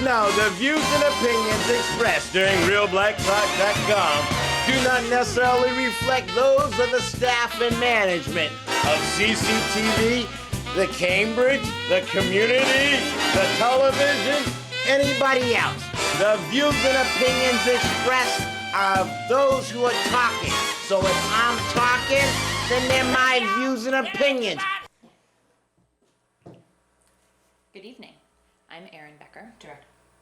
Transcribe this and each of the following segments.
No, the views and opinions expressed during RealBlackTalk.com do not necessarily reflect those of the staff and management of CCTV, the Cambridge, the community, the television, anybody else. The views and opinions expressed are of those who are talking. So if I'm talking, then they're my views and opinions. Good evening. I'm Erin Becker,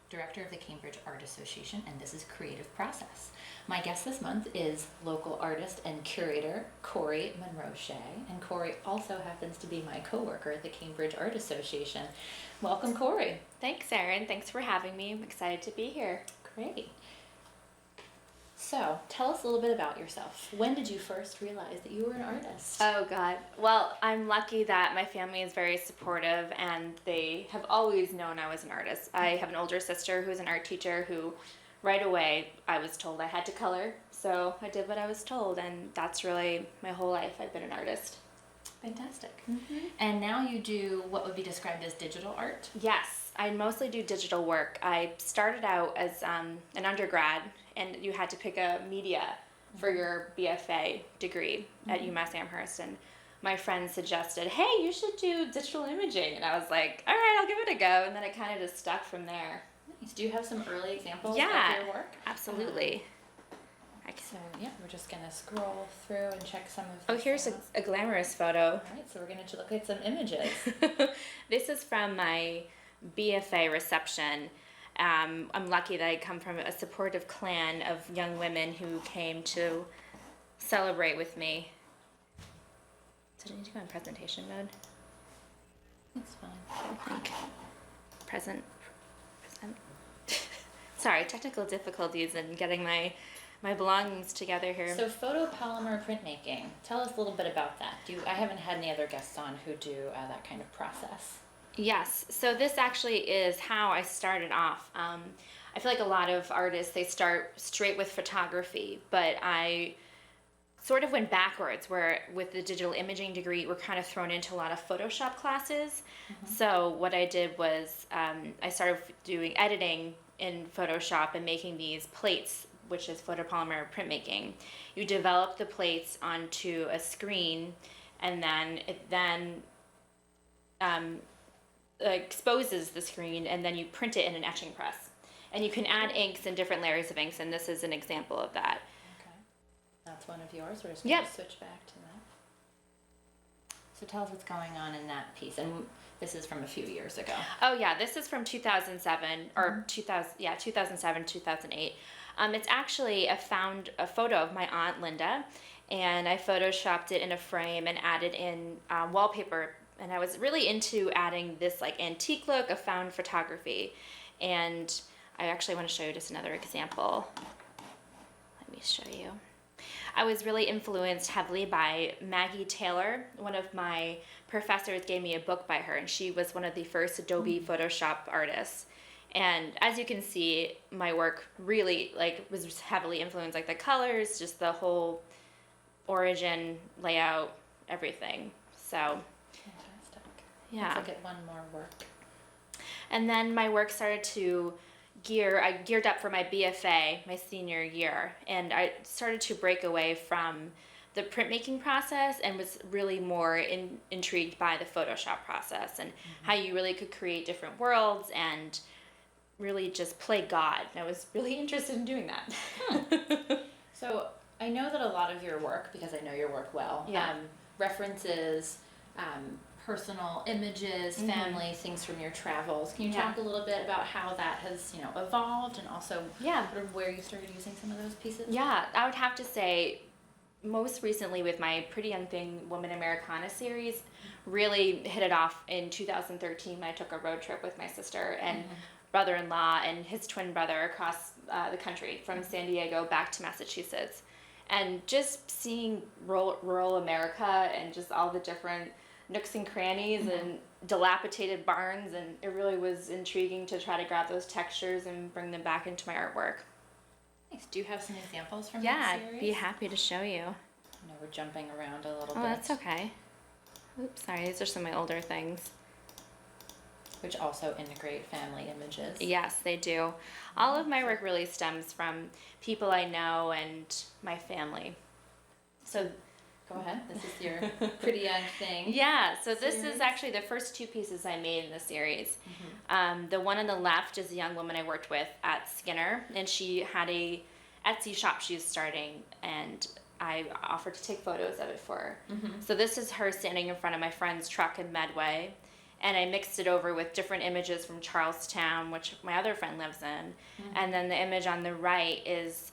Director of the Cambridge Art Association, and this is Creative Process. My guest this month is local artist and curator Cory Shea, and Cory also happens to be my coworker at the Cambridge Art Association. Welcome, Cory. Thanks, Erin. Thanks for having me. I'm excited to be here. Great. So, tell us a little bit about yourself. When did you first realize that you were an artist? Oh, God. Well, I'm lucky that my family is very supportive, and they have always known I was an artist. I have an older sister who's an art teacher who, right away, I was told I had to color. So I did what I was told, and that's really my whole life. I've been an artist. Fantastic. Mm-hmm. And now you do what would be described as digital art? Yes, I mostly do digital work. I started out as an undergrad, and you had to pick a media for your BFA degree at UMass Amherst. And my friend suggested, hey, you should do digital imaging. And I was like, all right, I'll give it a go. And then it kind of just stuck from there. Nice. Do you have some early examples of your work? Absolutely. So, yeah, we're just going to scroll through and check some of these. Oh, here's a glamorous photo. All right, so we're going to look at some images. This is from my BFA reception. I'm lucky that I come from a supportive clan of young women who came to celebrate with me. So do I need to go in presentation mode? That's fine. I think. Present. Sorry, technical difficulties in getting my belongings together here. So photopolymer printmaking. Tell us a little bit about that. I haven't had any other guests on who do that kind of process. Yes, so this actually is how I started off. I feel like a lot of artists, they start straight with photography, but I sort of went backwards, where with the digital imaging degree, we're kind of thrown into a lot of Photoshop classes. Mm-hmm. So what I did was I started doing editing in Photoshop and making these plates, which is photopolymer printmaking. You develop the plates onto a screen, and then it exposes the screen, and then you print it in an etching press. And you can add inks and different layers of inks, and this is an example of that. Okay. That's one of yours. We're just going to switch back to that. So tell us what's going on in that piece. And this is from a few years ago. Oh, yeah. This is from 2007, or 2007, 2008. It's actually a photo of my Aunt Linda, and I photoshopped it in a frame and added in wallpaper. And I was really into adding this like antique look of found photography. And I actually want to show you just another example. Let me show you. I was really influenced heavily by Maggie Taylor. One of my professors gave me a book by her, and she was one of the first Adobe Photoshop artists. And as you can see, my work really was heavily influenced, like the colors, just the whole origin, layout, everything. So. Fantastic. Yeah. Let's look at one more work. And then my work started to I geared up for my BFA, my senior year, and I started to break away from the printmaking process and was really more intrigued by the Photoshop process and how you really could create different worlds and really just play God. And I was really interested in doing that. So I know that a lot of your work, because I know your work well, references personal images, family, things from your travels. Can you talk a little bit about how that has, evolved, and also sort of where you started using some of those pieces? Yeah, I would have to say most recently with my Pretty Young Thing Woman Americana series, really hit it off in 2013 when I took a road trip with my sister and brother-in-law and his twin brother across the country from San Diego back to Massachusetts. And just seeing rural America and just all the different nooks and crannies and dilapidated barns, and it really was intriguing to try to grab those textures and bring them back into my artwork. Nice. Do you have some examples from that series? Yeah, I'd be happy to show you. I know we're jumping around a little bit. Oh, that's okay. Oops, sorry, these are some of my older things. which also integrate family images. Yes, they do. All of my work really stems from people I know and my family. So go ahead. This is your pretty young thing. Yeah, so this series. is actually the first 2 pieces I made in the series. The one on the left is a young woman I worked with at Skinner, and she had a Etsy shop she was starting, and I offered to take photos of it for her. So this is her standing in front of my friend's truck in Medway, and I mixed it over with different images from Charlestown, which my other friend lives in, and then the image on the right is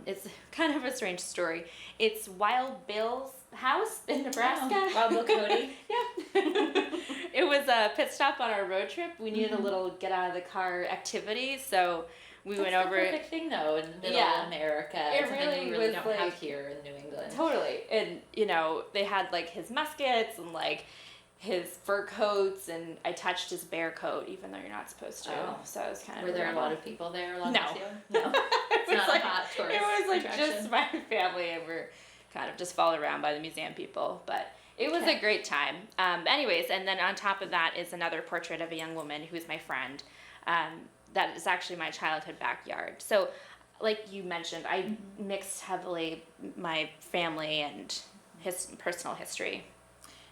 it's kind of a strange story. It's Wild Bill's house in Nebraska. Oh, Wild Bill Cody. Yeah. It was a pit stop on our road trip. We needed a little get out of the car activity, so we went over. That's the perfect thing, though, in middle America. It Something really we really was don't like, have here in New England. Totally. And, you know, they had like his muskets and like his fur coats, and I touched his bear coat, even though you're not supposed to. Oh. So it was kind of. Were there a lot of people there along No. with you? No. It's not a hot tourist It was like attraction. just my family, and we're kind of just followed around by the museum people. But it was a great time. Anyways, and then on top of that is another portrait of a young woman who's my friend. That is actually my childhood backyard. So, like you mentioned, I mixed heavily my family and his personal history.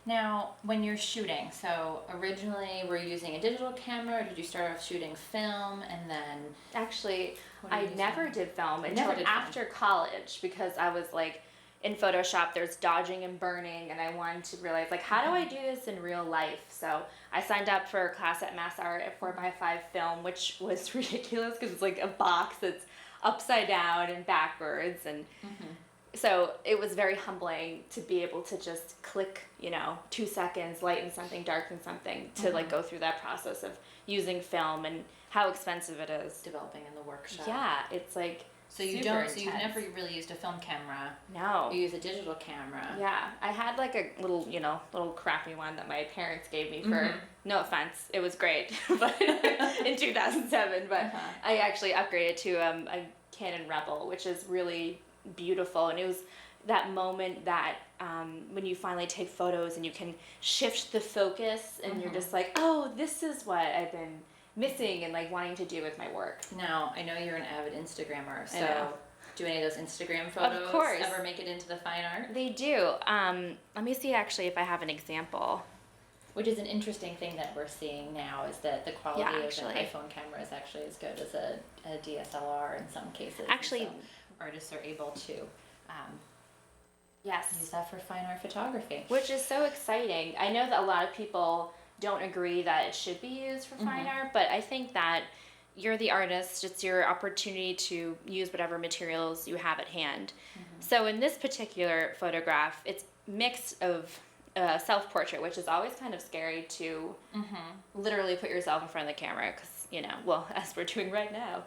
Now, when you're shooting, so originally were you using a digital camera, or did you start off shooting film and then? Actually, What are I you using? never did film You until never did film. after college, because I was like, in Photoshop, there's dodging and burning, and I wanted to realize, like, how do I do this in real life? So I signed up for a class at Mass Art at 4x5 film, which was ridiculous because it's like a box that's upside down and backwards, and so it was very humbling to be able to just click, 2 seconds, lighten something, darken something, to like go through that process of using film and how expensive it is. Developing in the workshop. Yeah, it's like So you super don't. So you've intense. never really used a film camera. No. You use a digital camera. Yeah, I had like a little, little crappy one that my parents gave me for, no offense, it was great, but in 2007, but I actually upgraded to a Canon Rebel, which is really beautiful, and it was that moment that when you finally take photos and you can shift the focus, and you're just like, oh, this is what I've been missing and like wanting to do with my work. Now, I know you're an avid Instagrammer, I know. so do any of those Instagram photos course. ever make it into the fine art? They do. Let me see actually if I have an example. Which is an interesting thing that we're seeing now, is that the quality of actually. an iPhone camera is actually as good as a DSLR in some cases. And Actually- so artists are able to use Yes. that for fine art photography. Which is so exciting. I know that a lot of people don't agree that it should be used for fine art, but I think that you're the artist. It's your opportunity to use whatever materials you have at hand. So in this particular photograph, it's mixed of self-portrait, which is always kind of scary to literally put yourself in front of the camera, because, as we're doing right now.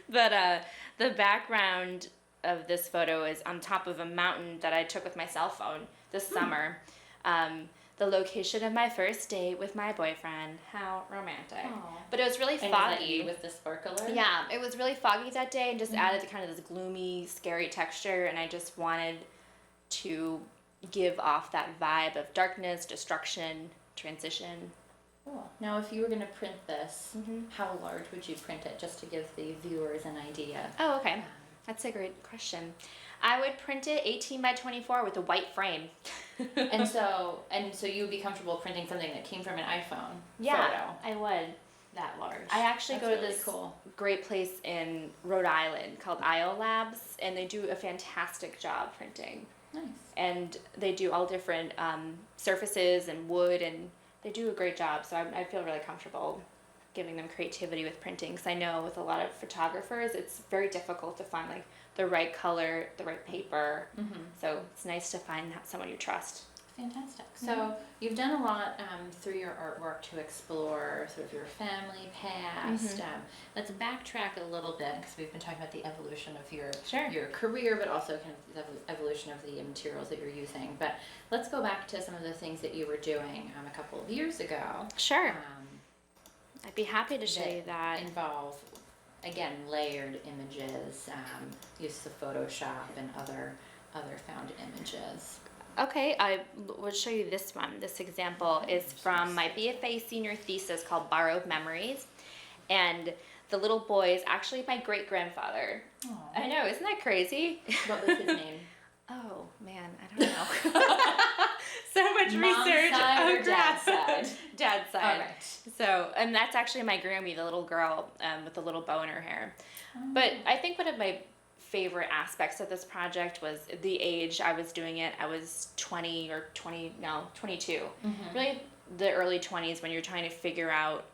But the background of this photo is on top of a mountain that I took with my cell phone this summer. The location of my first date with my boyfriend. How romantic. Aw. But it was really And is that foggy. you with the sparkler? Yeah, it was really foggy that day, and just added kind of this gloomy, scary texture, and I just wanted to give off that vibe of darkness, destruction, transition. Cool. Now, if you were going to print this, how large would you print it, just to give the viewers an idea? Oh, okay. That's a great question. I would print it 18 by 24 with a white frame. and so you would be comfortable printing something that came from an iPhone Yeah, photo I would. that large. I actually That's go to really this cool. great place in Rhode Island called IO Labs, and they do a fantastic job printing. Nice. And they do all different surfaces and wood, and they do a great job. So I feel really comfortable giving them creativity with printing, because I know with a lot of photographers, it's very difficult to find like the right color, the right paper. So it's nice to find someone you trust. Fantastic. So you've done a lot through your artwork to explore sort of your family past. Let's backtrack a little bit, because we've been talking about the evolution of your career, but also kind of the evolution of the materials that you're using. But let's go back to some of the things that you were doing a couple of years ago. Sure. I'd be happy to show you that. Involve, again, layered images, use of Photoshop and other found images. Okay, I will show you this one. This example is from my BFA senior thesis called Borrowed Memories. And the little boy is actually my great-grandfather. Aw. I know, isn't that crazy? What was his name? Oh, man, I don't know. So much Mom's research. side or crap. dad's side? Dad's side. All right. So, and that's actually my Grammy, the little girl with the little bow in her hair. But I think one of my favorite aspects of this project was the age I was doing it. I was 22. Really the early 20s when you're trying to figure out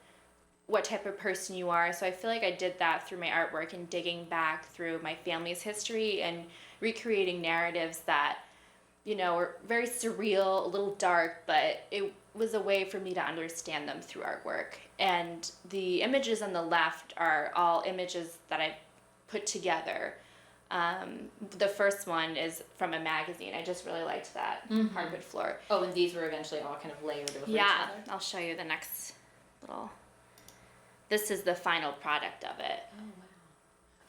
what type of person you are. So I feel like I did that through my artwork and digging back through my family's history and recreating narratives that, you know, were very surreal, a little dark, but it was a way for me to understand them through artwork. And the images on the left are all images that I put together. The first one is from a magazine. I just really liked that hardwood floor. Oh, and these were eventually all kind of layered over each Yeah, other? I'll show you the next little. This is the final product of it.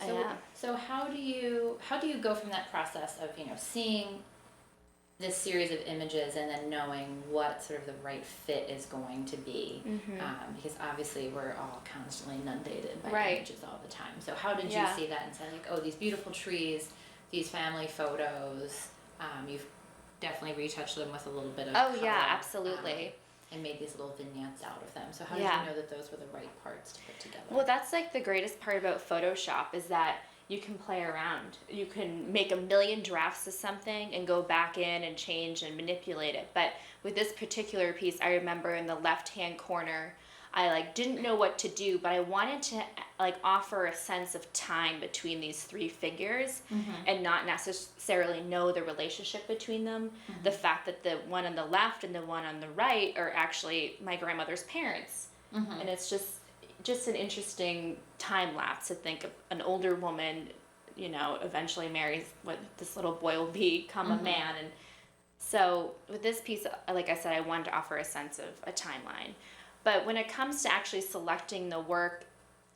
Oh, wow. Yeah. So how do you go from that process of, you know, seeing this series of images and then knowing what sort of the right fit is going to be? Because obviously we're all constantly inundated by Right. images all the time. So how did Yeah. you see that and say, like, oh, these beautiful trees, these family photos, you've definitely retouched them with a little bit of Oh color, yeah, absolutely. and made these little vignettes out of them. So how Yeah. did you know that those were the right parts to put together? Well, that's like the greatest part about Photoshop is that you can play around. You can make a million drafts of something and go back in and change and manipulate it. But with this particular piece, I remember in the left-hand corner, I like didn't know what to do, but I wanted to like offer a sense of time between these three figures and not necessarily know the relationship between them. The fact that the one on the left and the one on the right are actually my grandmother's parents. And it's just an interesting time lapse to think of an older woman, you know, eventually marries what this little boy will become a man. And so with this piece, like I said, I wanted to offer a sense of a timeline. But when it comes to actually selecting the work,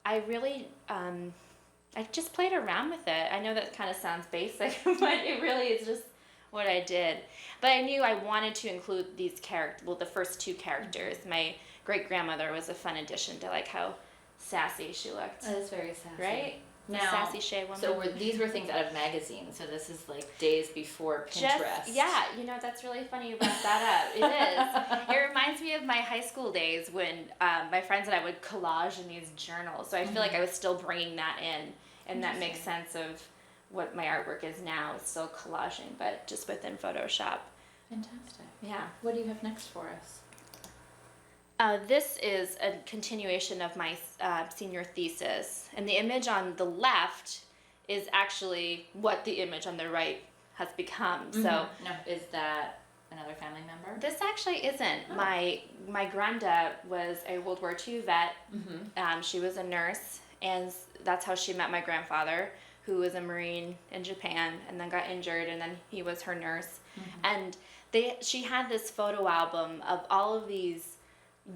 I really, I just played around with it. I know that kind of sounds basic, but it really is just what I did. But I knew I wanted to include these characters, well, the first two characters. My great-grandmother was a fun addition to like how sassy she looked. That is very sassy. Right? Now, Sassy Shea woman. So these were things out of magazines. So this is like days before Pinterest. Yeah, you know, that's really funny you brought that up. It is. It reminds me of my high school days when my friends and I would collage in these journals. So I feel like I was still bringing that in, and that makes sense of what my artwork is now. It's still collaging, but just within Photoshop. Fantastic. Yeah. What do you have next for us? This is a continuation of my senior thesis, and the image on the left is actually what the image on the right has become. So No, is that another family member? this actually isn't. Oh. My granddad was a World War II vet. She was a nurse, and that's how she met my grandfather, who was a Marine in Japan and then got injured, and then he was her nurse. And she had this photo album of all of these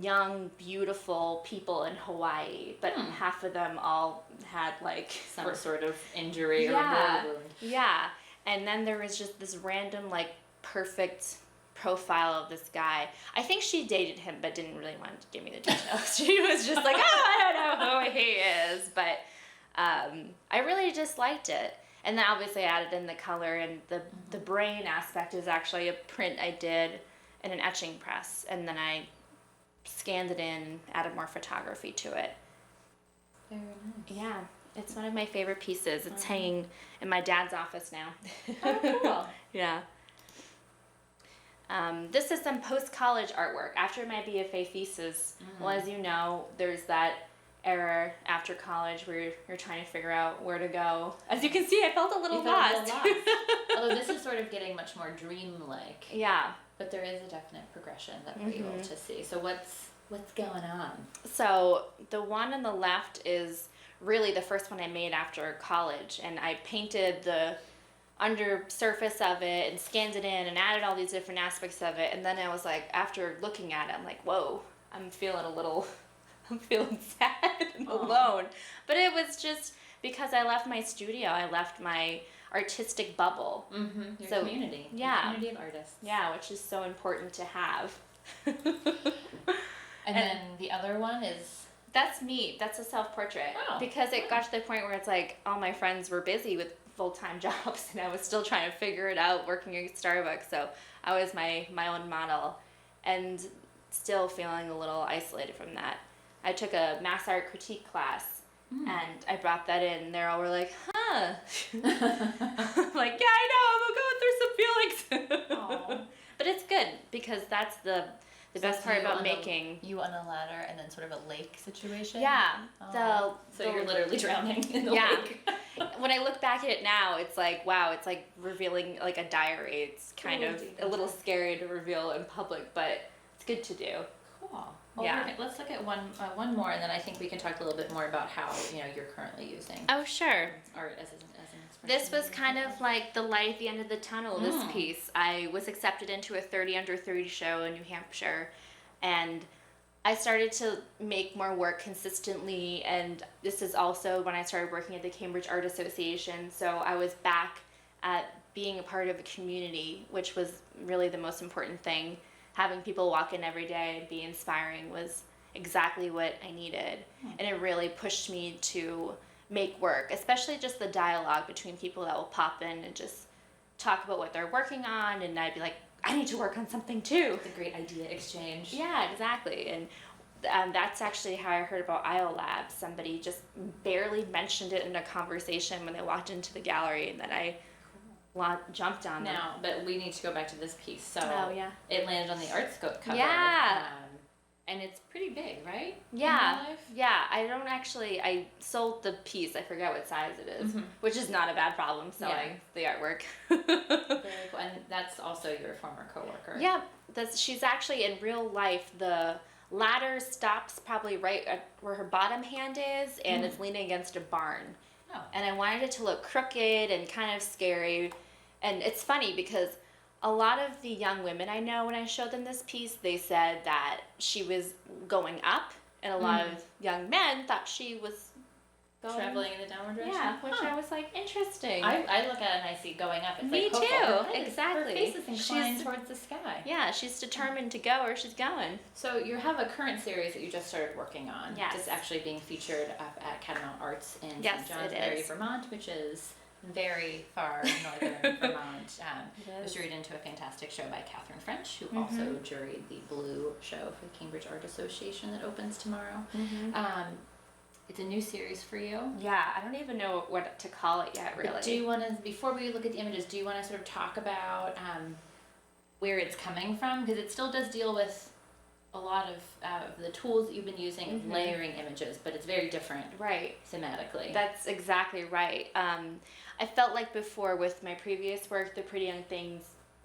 young, beautiful people in Hawaii, but half of them all had like Some sort of injury or yeah, a wound. yeah. And then there was just this random like perfect profile of this guy. I think she dated him, but didn't really want to give me the details. She was just like, oh, I don't know who he is, but I really just liked it. And then obviously I added in the color, and the brain aspect is actually a print I did in an etching press, and then I scanned it in, added more photography to it. Very nice. Yeah, it's one of my favorite pieces. It's hanging in my dad's office now. Oh, cool. Yeah. This is some post-college artwork. After my BFA thesis, well, as you know, there's that era after college where you're trying to figure out where to go. As you can see, I felt a little lost. Although this is sort of getting much more dream-like. Yeah. But there is a definite progression that we're able to see. So what's going on? So the one on the left is really the first one I made after college, and I painted the under surface of it and scanned it in and added all these different aspects of it, and then I was like, after looking at it, I'm like, whoa, I'm feeling sad and alone. But it was just because I left my studio, I left my artistic bubble. Your So, community. yeah. Your community of artists. Yeah, which is so important to have. And then the other one is... That's me. That's a self-portrait. Oh, because it got to the point where it's like all my friends were busy with full-time jobs and I was still trying to figure it out working at Starbucks. So I was my own model and still feeling a little isolated from that. I took a mass art critique class and I brought that in and they all were like, huh. I'm like, yeah, I know. I'm going through some feelings. Aw. But it's good because that's the best part about making. You on a ladder and then sort of a lake situation? Yeah. So you're literally drowning in the lake. When I look back at it now, it's like, wow, it's like revealing like a diary. It's kind of a little scary to reveal in public, but it's good to do. Cool. Well, Yeah. Let's look at one more, and then I think we can talk a little bit more about how you're currently using Oh, sure. art as an expression. This was kind of like the light at the end of the tunnel, this piece. I was accepted into a 30 under 30 show in New Hampshire, and I started to make more work consistently, and this is also when I started working at the Cambridge Art Association, so I was back at being a part of a community, which was really the most important thing. Having people walk in every day and be inspiring was exactly what I needed, and it really pushed me to make work, especially just the dialogue between people that will pop in and just talk about what they're working on, and I'd be like, I need to work on something too. The great idea exchange. Yeah, exactly. And that's actually how I heard about IO Labs. Somebody just barely mentioned it in a conversation when they walked into the gallery, and then I jumped on them. Now, but we need to go back to this piece. So Oh, yeah. it landed on the Artscope cover. Yeah. And it's pretty big, right? Yeah, In real life? yeah. I sold the piece. I forget what size it is, which is not a bad problem selling the artwork. Very cool. And that's also your former coworker. Yeah, she's actually in real life. The ladder stops probably right at where her bottom hand is, and it's leaning against a barn. Oh. And I wanted it to look crooked and kind of scary. And it's funny because a lot of the young women I know, when I showed them this piece, they said that she was going up, and a lot of young men thought she was going... Traveling in the downward direction? Yeah, which I was like, interesting. I look at it and I see going up. It's Me like Coco. too, Her head exactly. Her face is inclined She's- towards the sky. Yeah, she's determined to go where she's going. So you have a current series that you just started working on. Yes. It's actually being featured up at Catamount Arts in Yes, St. it Johnsbury, is. Vermont, which is very far northern Vermont. It was is. juried into a fantastic show by Catherine French, who also juried the Blue show for the Cambridge Art Association that opens tomorrow. It's a new series for you. Yeah, I don't even know what to call it yet, really. But do you want to, before we look at the images, do you want to sort of talk about where it's coming from? Because it still does deal with a lot of the tools that you've been using of layering images, but it's very different Right. thematically. That's exactly right. I felt like before with my previous work, The Pretty Young Things,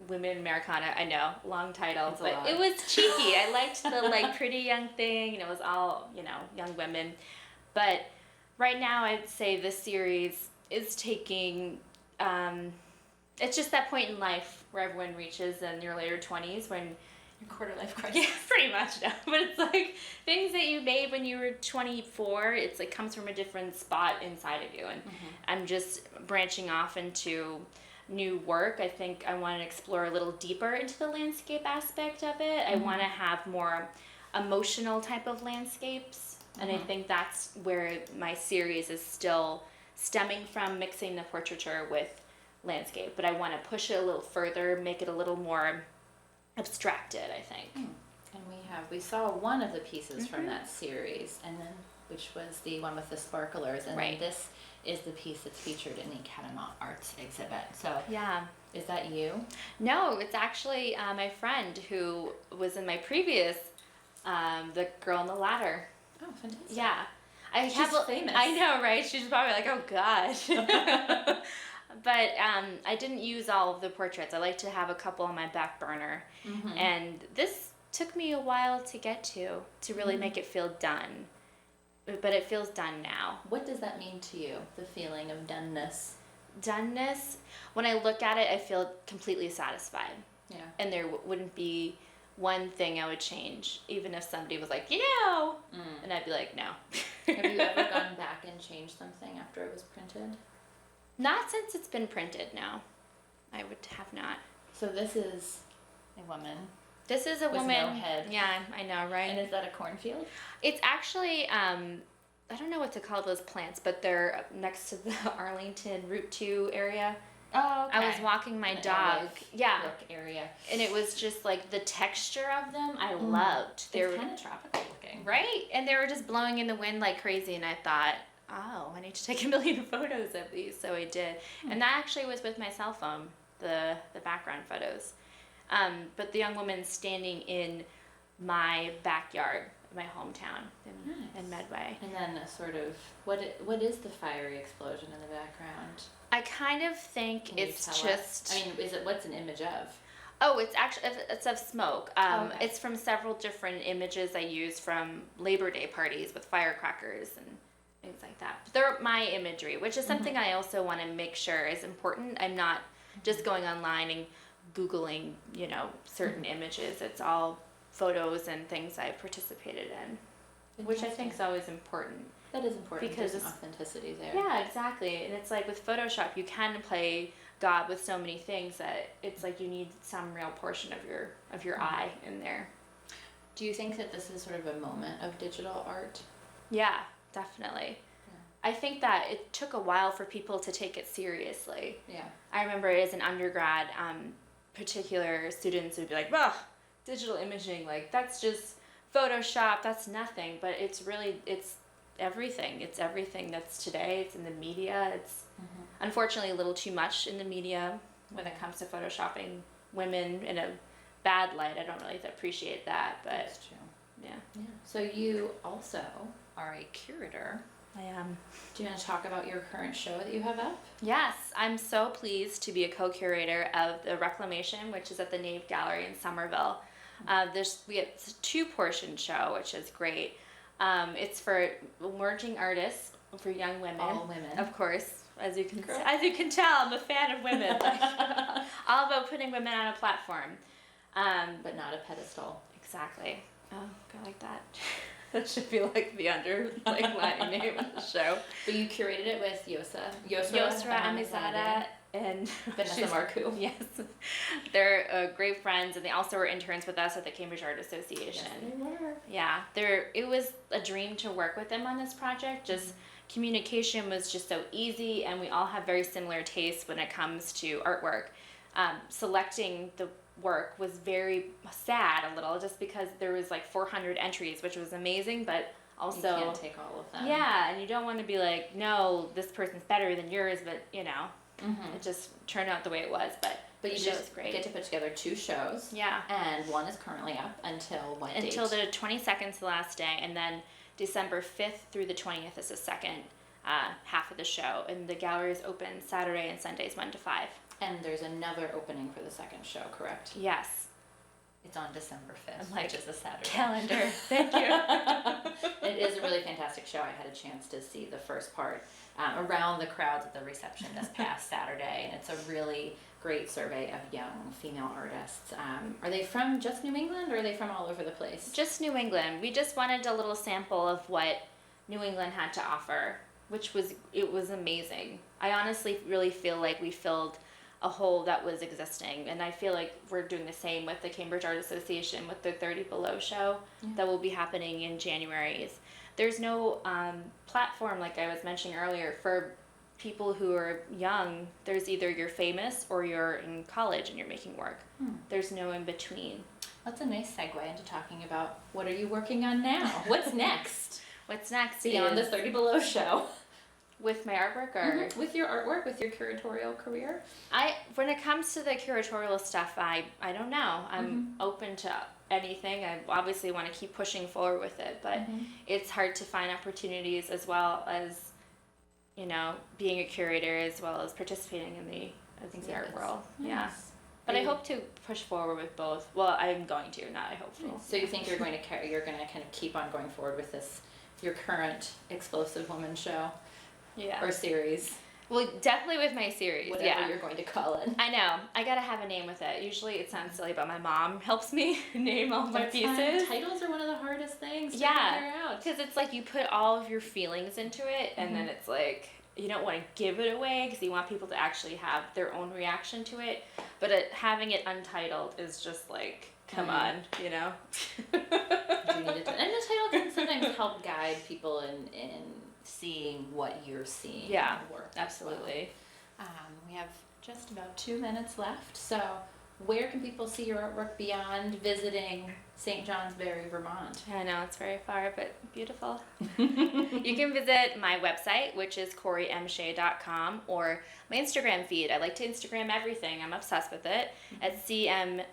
Women in Americana, I know, long title, It's a but lot. it was cheeky. I liked the like pretty young thing, and it was all, young women. But right now I'd say this series is taking, it's just that point in life where everyone reaches in your later 20s when Your quarter life crisis. yeah, pretty much now. But it's like things that you made when you were 24, it's like comes from a different spot inside of you. And I'm just branching off into new work. I think I want to explore a little deeper into the landscape aspect of it. I want to have more emotional type of landscapes. And I think that's where my series is still stemming from, mixing the portraiture with landscape. But I want to push it a little further, make it a little more abstracted, I think. And we saw one of the pieces from that series, and then which was the one with the sparklers, and Right. then this is the piece that's featured in the Catamount Arts exhibit. So Yeah. is that you? No, it's actually my friend who was in my previous, the girl on the ladder. Oh, fantastic. Yeah. She's famous. I know, right? She's probably like, oh God. But I didn't use all of the portraits. I like to have a couple on my back burner. And this took me a while to get to really make it feel done. But it feels done now. What does that mean to you, the feeling of doneness? Doneness, when I look at it, I feel completely satisfied. Yeah. And there wouldn't be one thing I would change, even if somebody was like, and I'd be like, no. Have you ever gone back and changed something after it was printed? Not since it's been printed, no. I would have not. So this is a woman. This is a with woman. no head. Yeah, I know, right? And is that a cornfield? It's actually, I don't know what to call those plants, but they're next to the Arlington Route 2 area. Oh, okay. I was walking my dog. Yeah. Look area. And it was just like the texture of them I loved. They It's were kind of tropical looking. right, and they were just blowing in the wind like crazy, and I thought, oh, I need to take a million photos of these, so I did. And that actually was with my cell phone, the background photos. But the young woman standing in my backyard, my hometown in Medway. And then a sort of what is the fiery explosion in the background? I kind of think Can you it's tell just. us? I mean, what's an image of? Oh, it's actually it's of smoke. Okay. It's from several different images I use from Labor Day parties with firecrackers and things like that. But they're my imagery, which is something I also want to make sure is important. I'm not just going online and Googling, certain images. It's all photos and things I've participated in, which I think is always important. That is important Because there's an authenticity there. Yeah, exactly. And it's like with Photoshop, you can play God with so many things that it's like you need some real portion of your eye in there. Do you think that this is sort of a moment of digital art? Yeah, definitely. I think that it took a while for people to take it seriously. Yeah. I remember as an undergrad, particular students would be like, "Well, digital imaging, like that's just Photoshop, that's nothing." But it's everything. It's everything that's today. It's in the media. It's unfortunately a little too much in the media when it comes to photoshopping women in a bad light. I don't really appreciate that, but That's true. yeah. So you also are a curator. I am. Do you want to talk about your current show that you have up? Yes, I'm so pleased to be a co-curator of the Reclamation, which is at the Nave Gallery in Somerville. We have a two-portion show, which is great. It's for emerging artists, for young women. All women. Of course. As you can tell, I'm a fan of women. All about putting women on a platform. But not a pedestal. Exactly. Oh, go like that. That should be like the line name of the show. But you curated it with Yosra Amizada and Vanessa Marcoux. Yes. They're great friends, and they also were interns with us at the Cambridge Art Association. Yes, they were. Yeah, it was a dream to work with them on this project. Just communication was just so easy, and we all have very similar tastes when it comes to artwork. Selecting the work was very sad a little, just because there was like 400 entries, which was amazing, but also you can't take all of them. Yeah, and you don't want to be like, no, this person's better than yours, but it just turned out the way it was. But you just get to put together two shows. Yeah. And one is currently up until what date? Until the 22nd is the last day, and then December 5th through the 20th is the second half of the show, and the gallery is open Saturday and Sundays 1 to 5. And there's another opening for the second show, correct? Yes. It's on December 5th, Like, which is a Saturday. Calendar. Thank you. It is a really fantastic show. I had a chance to see the first part around the crowds at the reception this past Saturday, and it's a really great survey of young female artists. Are they from just New England, or are they from all over the place? Just New England. We just wanted a little sample of what New England had to offer, it was amazing. I honestly really feel like we filled a hole that was existing, and I feel like we're doing the same with the Cambridge Art Association with the 30 Below show that will be happening in January. There's no platform, like I was mentioning earlier, for people who are young. There's either you're famous or you're in college and you're making work. There's no in between. That's a nice segue into talking about what are you working on now? What's next? What's next? Beyond the 30 Below show. With my artwork, or with your artwork, with your curatorial career? When it comes to the curatorial stuff, I don't know. I'm open to anything. I obviously want to keep pushing forward with it, but it's hard to find opportunities, as well as, being a curator, as well as participating in the art world. Nice. Yeah. But I hope to push forward with both. Well, I'm going to, not I hope to. So you think you're going to kind of keep on going forward with this, your current Explosive Woman show? Yeah. Or series. Well, definitely with my series. Whatever you're going to call it. I know. I gotta have a name with it. Usually it sounds silly, but my mom helps me name all my That's pieces. fine. Titles are one of the hardest things to figure out. Because it's like you put all of your feelings into it, and then it's like, you don't want to give it away because you want people to actually have their own reaction to it. But having it untitled is just like, come on, you know? You need it to, and the title can sometimes help guide people in seeing what you're seeing. Yeah, in the work. absolutely. We have just about 2 minutes left, so where can people see your artwork beyond visiting St. Johnsbury, Vermont? I know it's very far, but beautiful. You can visit my website, which is corymshea.com, or my Instagram feed. I like to Instagram everything. I'm obsessed with it. At _,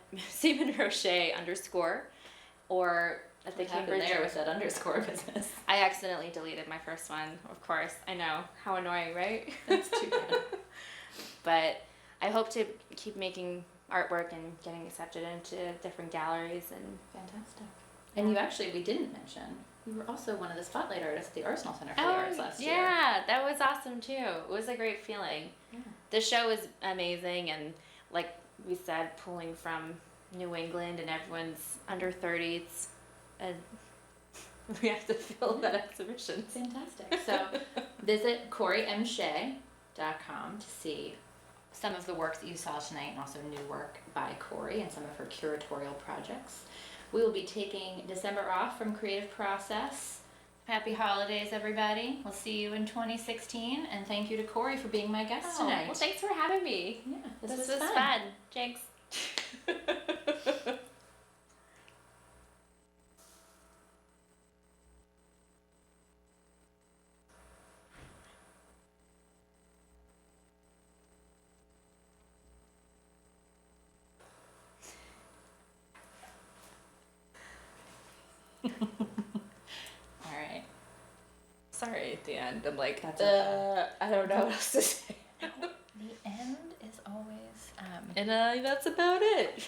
or at the Cambridge. There with that underscore business. I accidentally deleted my first one, of course. I know. How annoying, right? That's too bad. But I hope to keep making artwork and getting accepted into different galleries and Fantastic. And you actually, we didn't mention, you were also one of the spotlight artists at the Arsenal Center for the Arts last year. Yeah, that was awesome too. It was a great feeling. Yeah. The show was amazing, and like we said, pulling from New England and everyone's under 30s, and we have to fill that exhibition. Fantastic. So visit CoryMShea.com to see some of the work that you saw tonight, and also new work by Cory and some of her curatorial projects. We will be taking December off from Creative Process. Happy holidays, everybody. We'll see you in 2016, and thank you to Cory for being my guest tonight. Well, thanks for having me. Yeah, this This was was fun. fun. Thanks. All right. Sorry, at the end, I'm like, That's okay. I don't know what else to say. The end is always And that's about it.